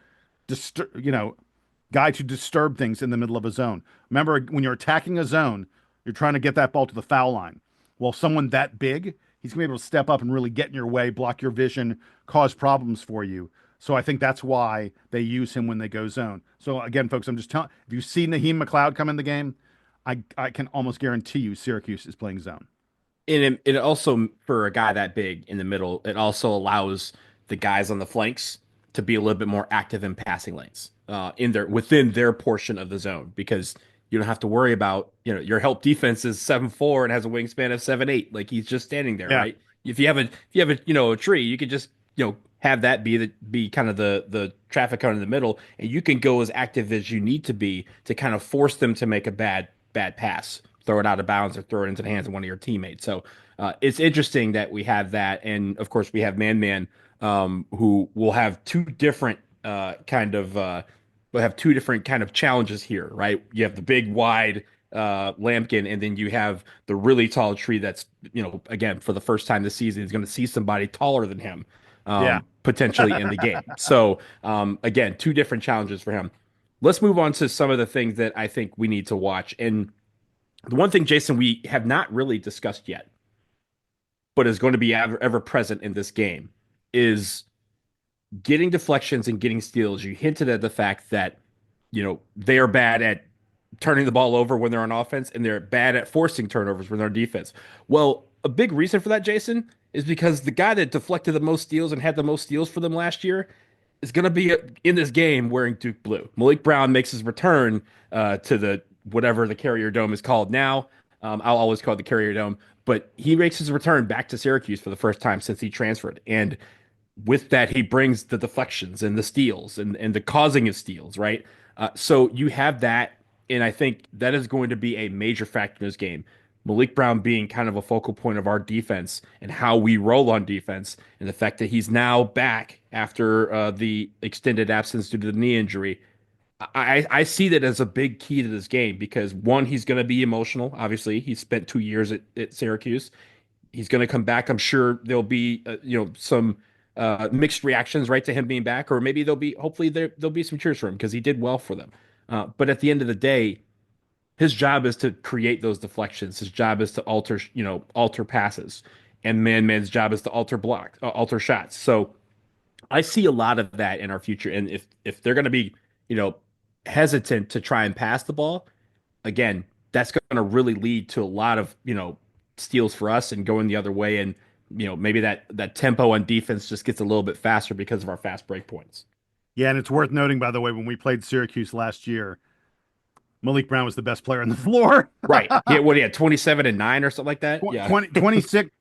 guy to disturb things in the middle of a zone. Remember, when you're attacking a zone, you're trying to get that ball to the foul line. Well, someone that big, he's going to be able to step up and really get in your way, block your vision, cause problems for you. So I think that's why they use him when they go zone. So again, folks, I'm just telling, if you see Naheem McLeod come in the game, I can almost guarantee you Syracuse is playing zone. And it also, for a guy that big in the middle, it also allows the guys on the flanks to be a little bit more active in passing lanes within their portion of the zone, because you don't have to worry about, your help defense is 7'4" and has a wingspan of 7'8". Like, he's just standing there, right? If you have a tree, you could just, have that be kind of the traffic cone in the middle, and you can go as active as you need to be to kind of force them to make a bad pass, throw it out of bounds, or throw it into the hands of one of your teammates. So it's interesting that we have that. And of course we have Man, who will have two different kind of challenges here, right? You have the big wide Lampkin, and then you have the really tall tree that's, again, for the first time this season, is going to see somebody taller than him potentially in the game. So again, 2 different challenges for him. Let's move on to some of the things that I think we need to watch. And the one thing, Jason, we have not really discussed yet, but is going to be ever present in this game, is getting deflections and getting steals. You hinted at the fact that, they are bad at turning the ball over when they're on offense, and they're bad at forcing turnovers when they're on defense. Well, a big reason for that, Jason, is because the guy that deflected the most steals and had the most steals for them last year is going to be in this game wearing Duke blue. Malik Brown makes his return to the whatever the Carrier Dome is called now. I'll always call it the Carrier Dome, but he makes his return back to Syracuse for the first time since he transferred. And with that, he brings the deflections and the steals and the causing of steals, right? So you have that, and I think that is going to be a major factor in this game. Malik Brown being kind of a focal point of our defense and how we roll on defense, and the fact that he's now back after the extended absence due to the knee injury. I see that as a big key to this game because, one, he's going to be emotional. Obviously, he spent 2 years at Syracuse. He's going to come back. I'm sure there'll be some mixed reactions, right, to him being back, or maybe hopefully there'll be some cheers for him because he did well for them. But at the end of the day, his job is to create those deflections. His job is to alter passes, and man's job is to alter shots. So I see a lot of that in our future. And if they're going to be, you know, hesitant to try and pass the ball, again, that's going to really lead to a lot of, steals for us and going the other way. And, maybe that tempo on defense just gets a little bit faster because of our fast break points. Yeah, and it's worth noting, by the way, when we played Syracuse last year, Malik Brown was the best player on the floor. Right. Yeah, what he had 27 and 9 or something like that. Yeah.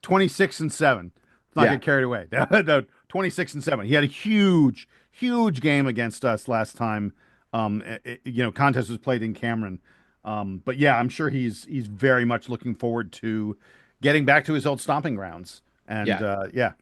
26 and 7. Let's not get carried away. No, 26 and 7. He had a huge game against us last time. Contest was played in Cameron. But yeah, I'm sure he's very much looking forward to getting back to his old stomping grounds. And yeah.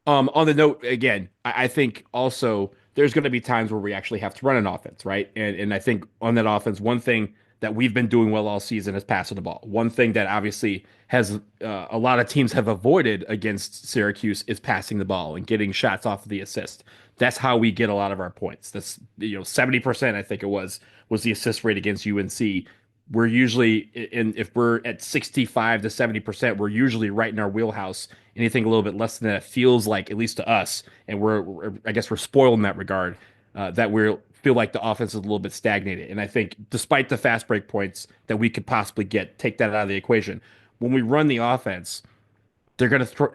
On the note, again, I think also there's going to be times where we actually have to run an offense, right? And I think on that offense, one thing that we've been doing well all season is passing the ball. One thing that obviously has a lot of teams have avoided against Syracuse is passing the ball and getting shots off of the assist. That's how we get a lot of our points. That's 70%, I think it was the assist rate against UNC. We're usually if we're at 65 to 70%, we're usually right in our wheelhouse. Anything a little bit less than that feels like, at least to us, and I guess we're spoiled in that regard, that we feel like the offense is a little bit stagnated. And I think despite the fast break points that we could possibly take that out of the equation. When we run the offense, they're going to throw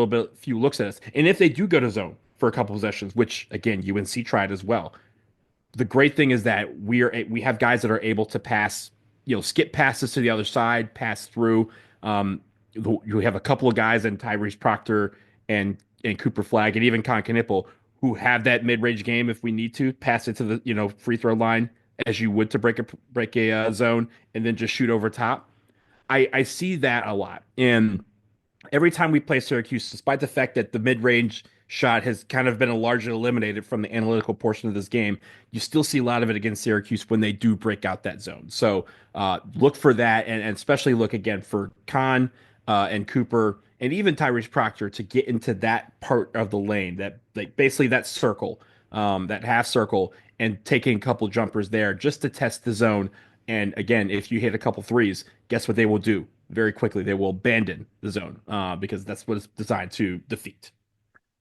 a few looks at us. And if they do go to zone for a couple possessions, which again UNC tried as well, the great thing is that we have guys that are able to pass, skip passes to the other side, pass through. You have a couple of guys in Tyrese Proctor and Cooper Flagg and even Con Knipple who have that mid-range game if we need to pass it to the free throw line as you would to break a zone and then just shoot over top. I see that a lot. And every time we play Syracuse, despite the fact that the mid-range shot has kind of been largely eliminated from the analytical portion of this game, you still see a lot of it against Syracuse when they do break out that zone. So look for that, and especially look again for Con and Cooper and even Tyrese Proctor to get into that part of the lane, that basically that circle, that half circle, and taking a couple jumpers there just to test the zone. And again, if you hit a couple threes, guess what they will do? Very quickly, they will abandon the zone because that's what it's designed to defeat.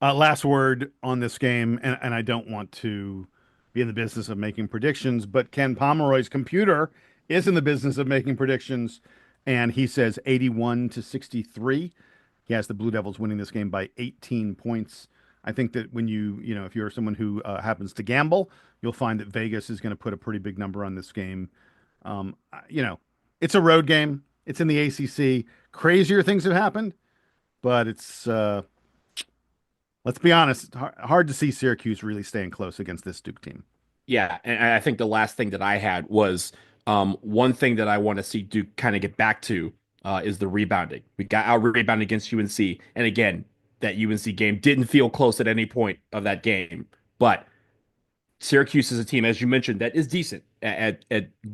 Last word on this game, and I don't want to be in the business of making predictions, but Ken Pomeroy's computer is in the business of making predictions, and he says 81-63. He has the Blue Devils winning this game by 18 points. I think that when if you're someone who happens to gamble, you'll find that Vegas is going to put a pretty big number on this game. It's a road game. It's in the ACC. Crazier things have happened, but it's, let's be honest, hard to see Syracuse really staying close against this Duke team. Yeah, and I think the last thing that I had was one thing that I want to see Duke kind of get back to is the rebounding. We got out-rebounded against UNC, and again, that UNC game didn't feel close at any point of that game, but Syracuse is a team, as you mentioned, that is decent at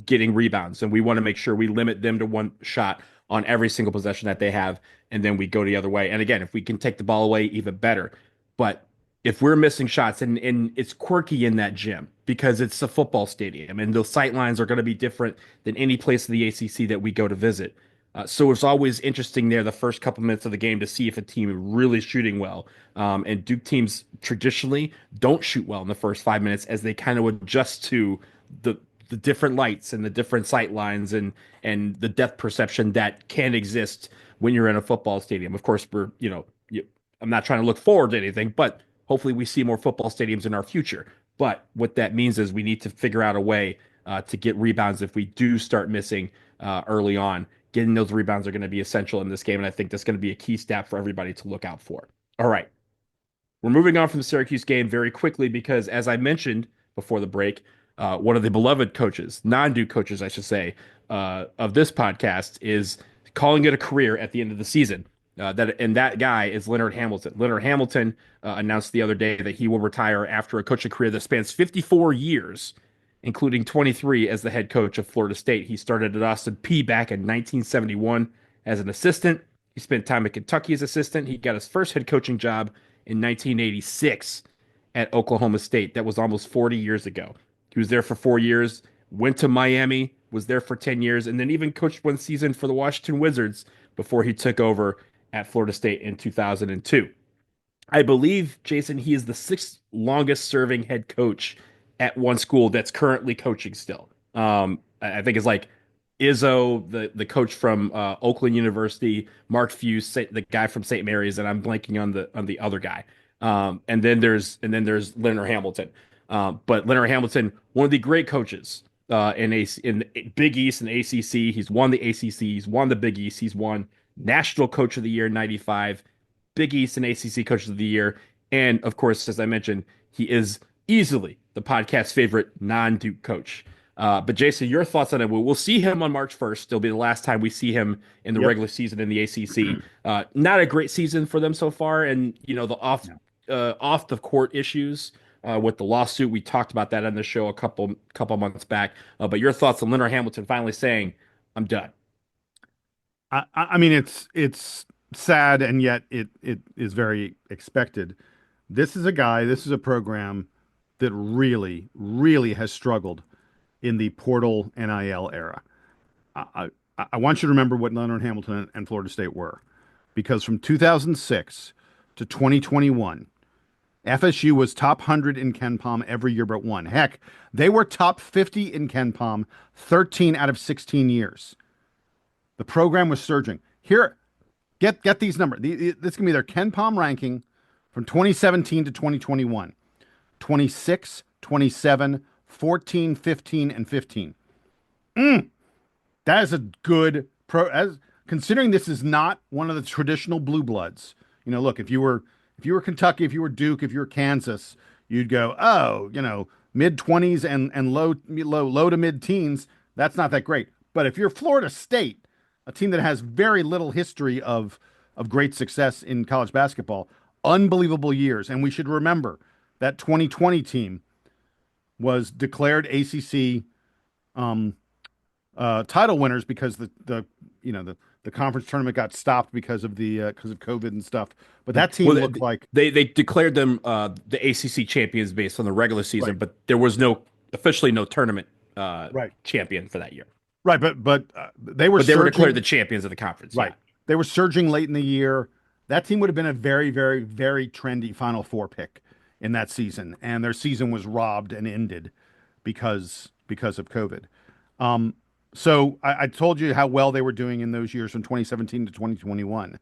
getting rebounds, and we want to make sure we limit them to one shot on every single possession that they have, and then we go the other way. And again, if we can take the ball away, even better. But if we're missing shots, and it's quirky in that gym because it's a football stadium, and the sight lines are going to be different than any place in the ACC that we go to visit. So it's always interesting there the first couple minutes of the game to see if a team is really shooting well. And Duke teams traditionally don't shoot well in the first 5 minutes as they kind of adjust to the different lights and the different sight lines and the depth perception that can exist when you're in a football stadium. Of course, I'm not trying to look forward to anything, but hopefully we see more football stadiums in our future. But what that means is we need to figure out a way to get rebounds if we do start missing early on. Getting those rebounds are going to be essential in this game, and I think that's going to be a key stat for everybody to look out for. All right. We're moving on from the Syracuse game very quickly because, as I mentioned before the break, one of the beloved coaches, non-Duke coaches, I should say, of this podcast is calling it a career at the end of the season. That guy is Leonard Hamilton. Leonard Hamilton announced the other day that he will retire after a coaching career that spans 54 years, including 23 as the head coach of Florida State. He started at Austin Peay back in 1971 as an assistant. He spent time at Kentucky as assistant. He got his first head coaching job in 1986 at Oklahoma State. That was almost 40 years ago. He was there for 4 years, went to Miami, was there for 10 years, and then even coached one season for the Washington Wizards before he took over at Florida State in 2002. I believe, Jason, he is the sixth longest serving head coach at one school that's currently coaching still. I think it's like Izzo, the coach from Oakland University, Mark Few, the guy from St. Mary's, and I'm blanking on the other guy. And then there's Leonard Hamilton. But Leonard Hamilton, one of the great coaches in Big East and ACC. He's won the ACC. He's won the Big East. He's won National Coach of the Year in '95, Big East and ACC Coaches of the Year, and of course, as I mentioned, he is easily the podcast's favorite non-Duke coach. But Jason, your thoughts on it? We'll see him on March 1st. It'll be the last time we see him in the regular season in the ACC. Not a great season for them so far, and the off the court issues with the lawsuit. We talked about that on the show a couple months back. But your thoughts on Leonard Hamilton finally saying, "I'm done." I mean, it's sad, and yet it is very expected. This is a program that really, really has struggled in the portal NIL era. I want you to remember what Leonard Hamilton and Florida State were, because from 2006 to 2021, FSU was top 100 in KenPom every year but one. Heck, they were top 50 in KenPom 13 out of 16 years. The program was surging. Here, get these numbers. This can be their KenPom ranking from 2017 to 2021. 26, 27, 14, 15, and 15. That is a good considering this is not one of the traditional blue bloods. Look, if you were Kentucky, if you were Duke, if you were Kansas, you'd go, mid 20s and low to mid teens. That's not that great. But if you're Florida State, a team that has very little history of great success in college basketball, unbelievable years. And we should remember that 2020 team was declared ACC title winners because the conference tournament got stopped because of COVID and stuff. But that team looked like they declared them the ACC champions based on the regular season, right. But there was officially no tournament champion for that year. Right, but they were declared the champions of the conference. Right, yeah. They were surging late in the year. That team would have been a very, very, very trendy Final Four pick in that season, and their season was robbed and ended because of COVID. So I told you how well they were doing in those years from 2017 to 2021.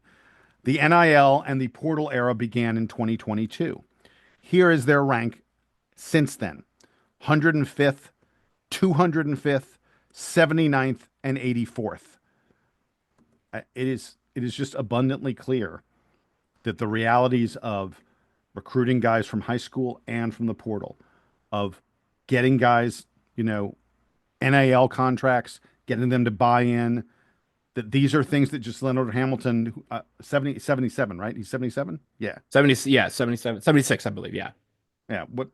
The NIL and the portal era began in 2022. Here is their rank since then: 105th, 205th, 79th, and 84th. It is just abundantly clear that the realities of recruiting guys from high school and from the portal, of getting guys, NIL contracts, getting them to buy in, that these are things that just Leonard Hamilton, 77, right? He's 77? Yeah. 77, 76, I believe. Yeah. Yeah. What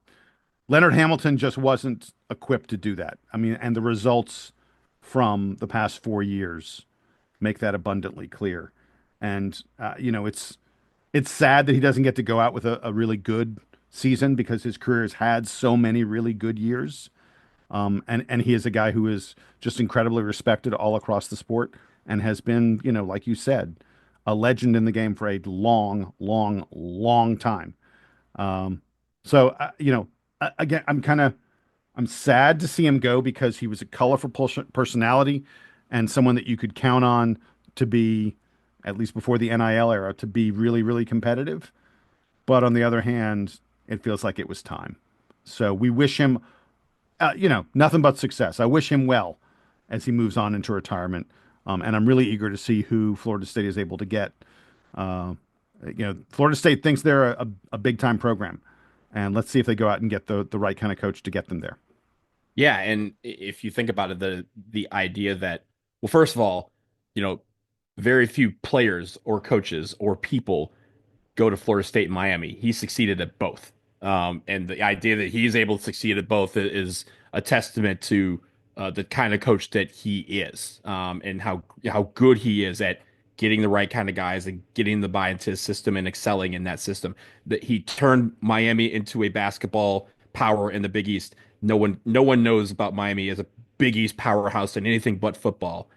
Leonard Hamilton just wasn't equipped to do that. I mean, and the results from the past 4 years make that abundantly clear. And, it's sad that he doesn't get to go out with a really good season, because his career has had so many really good years. And he is a guy who is just incredibly respected all across the sport and has been, like you said, a legend in the game for a long, long, long time. Again, I'm sad to see him go, because he was a colorful personality and someone that you could count on to be, at least before the NIL era, to be really, really competitive. But on the other hand, it feels like it was time. So we wish him, nothing but success. I wish him well as he moves on into retirement. And I'm really eager to see who Florida State is able to get. Florida State thinks they're a big time program, and let's see if they go out and get the right kind of coach to get them there. Yeah. And if you think about it, the idea that, well, first of all, very few players or coaches or people go to Florida State and Miami. He succeeded at both. And the idea that he's able to succeed at both is a testament to the kind of coach that he is, and how good he is at getting the right kind of guys and getting the buy into his system and excelling in that system. That he turned Miami into a basketball power in the Big East. no one knows about Miami as a Big East powerhouse in anything but football.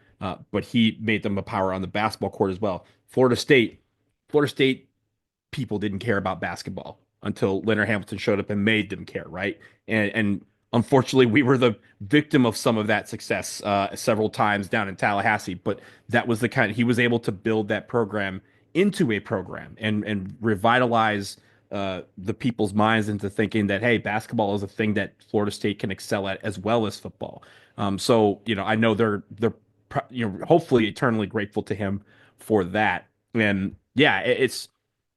But he made them a power on the basketball court as well. Florida State people didn't care about basketball until Leonard Hamilton showed up and made them care, right? And unfortunately, we were the victim of some of that success several times down in Tallahassee. But that was the kind he was able to build that program into a program and revitalize the people's minds into thinking that, hey, basketball is a thing that Florida State can excel at as well as football. So I know they're hopefully eternally grateful to him for that. And yeah, it's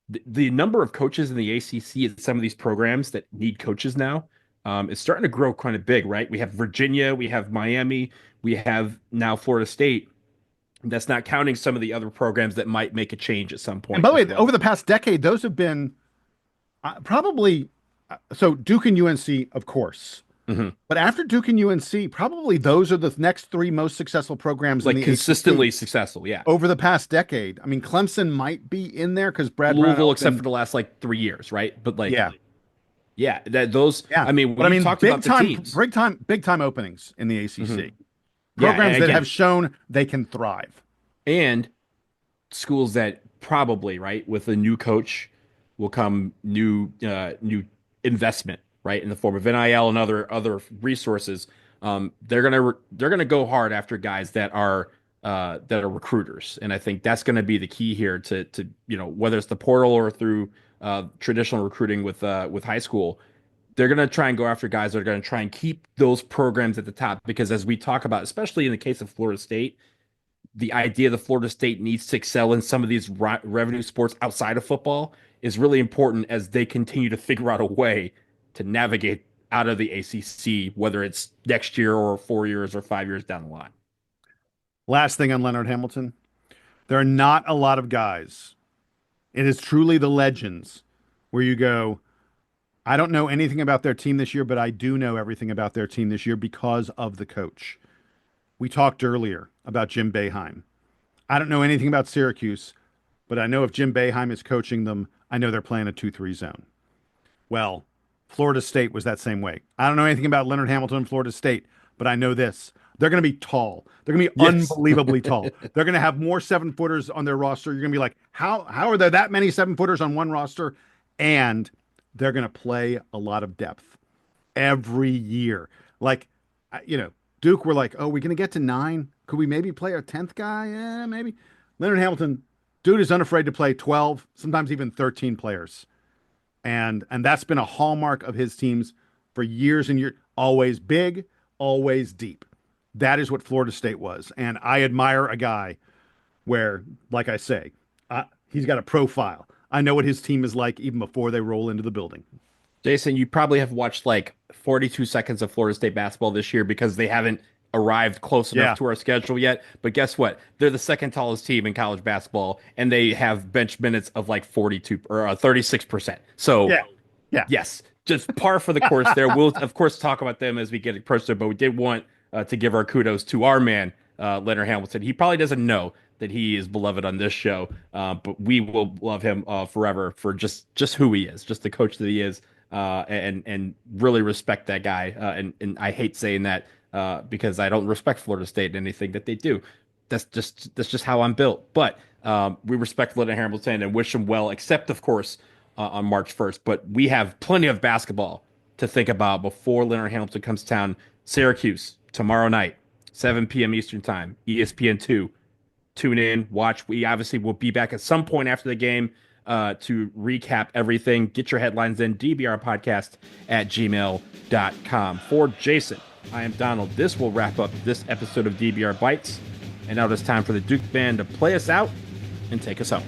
the number of coaches in the ACC at some of these programs that need coaches now is starting to grow kind of big, right? We have Virginia, we have Miami, we have now Florida State. That's not counting some of the other programs that might make a change at some point. And by the way, over the past decade, those have been probably so Duke and UNC, of course. Mm-hmm. But after Duke and UNC, probably those are the next three most successful programs like in the consistently ACC successful. Yeah. over the past decade. I mean, Clemson might be in there because Brad Louisville, Brown except for the last 3 years, right? But yeah, those. yeah. I mean, but I mean, talked big about the time, teams. big time openings in the ACC. Mm-hmm. Programs that again, have shown they can thrive, and schools that probably, right, with a new coach will come new investment, right, in the form of NIL and other resources. They're gonna go hard after guys that are recruiters, and I think that's going to be the key here to whether it's the portal or through traditional recruiting with high school. They're going to try and go after guys that are going to try and keep those programs at the top, because as we talk about, especially in the case of Florida State, the idea that Florida State needs to excel in some of these revenue sports outside of football is really important as they continue to figure out a way to navigate out of the ACC, whether it's next year or 4 years or 5 years down the line. Last thing on Leonard Hamilton, there are not a lot of guys. It is truly the legends where you go, I don't know anything about their team this year, but I do know everything about their team this year because of the coach. We talked earlier about Jim Boeheim. I don't know anything about Syracuse, but I know if Jim Boeheim is coaching them, I know they're playing a 2-3 zone. Well, Florida State was that same way. I don't know anything about Leonard Hamilton and Florida State, but I know this. They're going to be tall. They're going to be unbelievably tall. They're going to have more 7-footers on their roster. You're going to be like, how are there that many 7-footers on one roster? And they're going to play a lot of depth every year. Duke were like, oh, we're going to get to 9. Could we maybe play our 10th guy? Yeah, maybe. Leonard Hamilton, dude is unafraid to play 12, sometimes even 13 players. And that's been a hallmark of his teams for years and years. Always big, always deep. That is what Florida State was. And I admire a guy where, like I say, he's got a profile. I know what his team is like even before they roll into the building. Jason, you probably have watched 42 seconds of Florida State basketball this year because they haven't arrived close enough to our schedule yet. But guess what? They're the second tallest team in college basketball, and they have bench minutes of 42 or 36%. So, yes, just par for the course there. We'll, of course, talk about them as we get approached, but we did want to give our kudos to our man, Leonard Hamilton. He probably doesn't know that he is beloved on this show, but we will love him forever for just who he is, just the coach that he is, and really respect that guy. And I hate saying that because I don't respect Florida State and anything that they do. That's just how I'm built. But we respect Leonard Hamilton and wish him well, except, of course, on March 1st. But we have plenty of basketball to think about before Leonard Hamilton comes to town. Syracuse tomorrow night, 7 p.m. Eastern Time, ESPN2. Tune in, watch. We obviously will be back at some point after the game to recap everything. Get your headlines in, dbrpodcast@gmail.com. For Jason, I am Donald. This will wrap up this episode of DBR Bites. And now it's time for the Duke Band to play us out and take us home.